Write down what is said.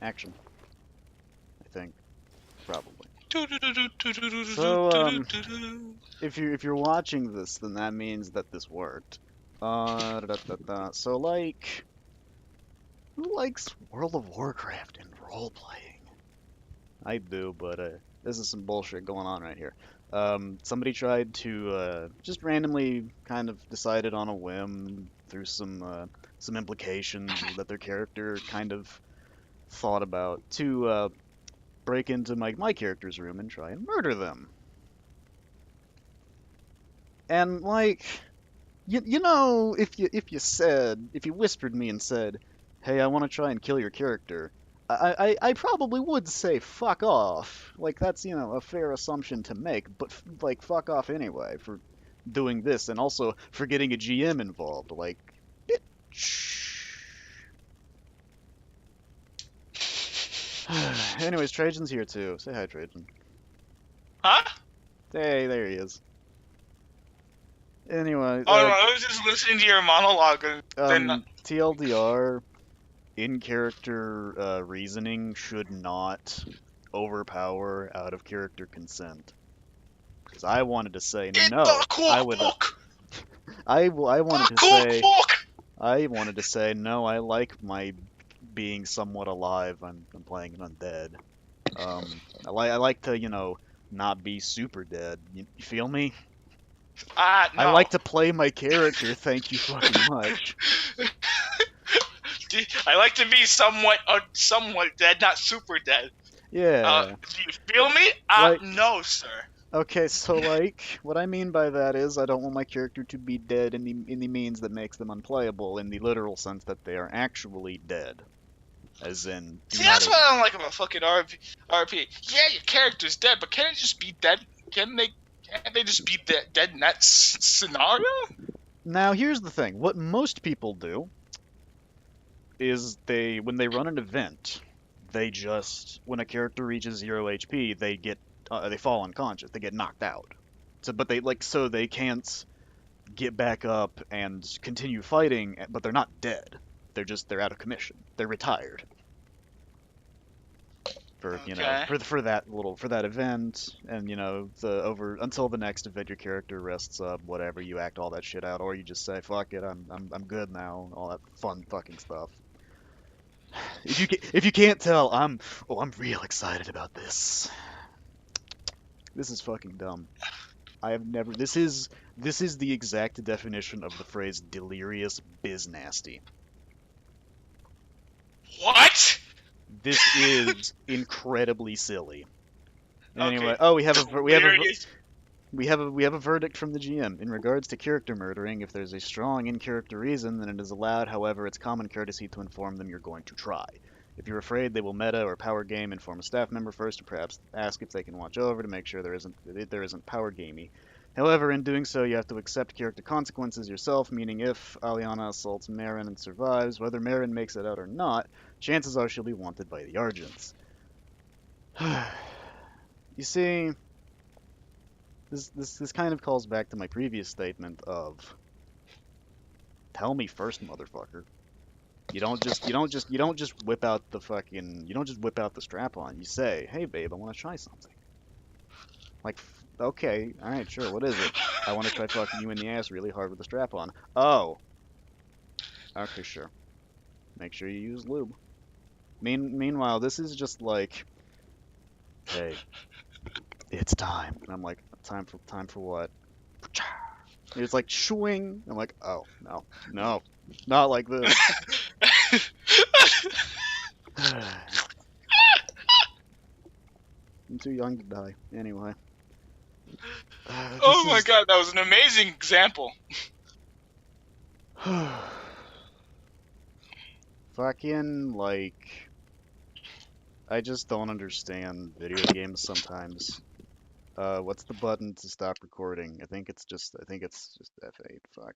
action. I think, probably. So, if you're watching this, then that means that this worked. So like, who likes World of Warcraft and role playing? I do, but this is some bullshit going on right here. Somebody tried to just randomly kind of decided on a whim through some implications that their character kind of thought about to break into my character's room and try and murder them. And like, you know, if you whispered me and said, "Hey, I want to try and kill your character," I probably would say fuck off. Like that's a fair assumption to make, but like fuck off anyway for doing this and also for getting a GM involved. Like, anyways, Trajan's here too. Say hi, Trajan. Huh? Hey, there he is. Anyway, Oh no, I was just listening to your monologue and then. TLDR, in-character reasoning should not overpower out-of-character consent. Because I wanted to say Get no. the cookbook! I wanted The to say cookbook! I wanted to say no. I like my being somewhat alive. I'm playing an undead. I like to not be super dead. You feel me? No. I like to play my character. Thank you fucking much. I like to be somewhat dead, not super dead. Yeah. Do you feel me? No, sir. Okay, so like, what I mean by that is I don't want my character to be dead in the means that makes them unplayable, in the literal sense that they are actually dead. As in, See, that's what I don't like about fucking RP. Yeah, your character's dead, but can't it just be dead? Can't they just be dead in that scenario? Now, here's the thing. What most people do is when they run an event, when a character reaches 0 HP, they fall unconscious. They get knocked out. So they can't get back up and continue fighting, but they're not dead. They're out of commission. They're retired. For for that event, and until the next event, your character rests up, whatever. You act all that shit out, or you just say fuck it, I'm good now, all that fun fucking stuff. If you can't tell, I'm real excited about this. This is fucking dumb. I have never. This is the exact definition of the phrase delirious biz nasty. What? This is incredibly silly. Anyway, Okay. oh, we have a verdict from the GM in regards to character murdering. If there's a strong in-character reason, then it is allowed. However, it's common courtesy to inform them you're going to try. If you're afraid they will meta or power game, inform a staff member first, or perhaps ask if they can watch over to make sure there isn't power gamey. However, in doing so, you have to accept character consequences yourself, meaning if Aliana assaults Marin and survives, whether Marin makes it out or not, chances are she'll be wanted by the Argents. You see, this kind of calls back to my previous statement of tell me first, motherfucker. You don't just whip out the strap on. You say, hey babe, I want to try something. Like, okay, all right, sure. What is it? I want to try fucking you in the ass really hard with the strap on. Oh, okay, sure. Make sure you use lube. Meanwhile, this is just like, hey, it's time. And I'm like, time for what? It's like swing. I'm like, oh no, not like this. I'm too young to die. Anyway. Oh my god, that was an amazing example. Fucking like, I just don't understand video games sometimes. What's the button to stop recording? I think it's just F8. Fuck.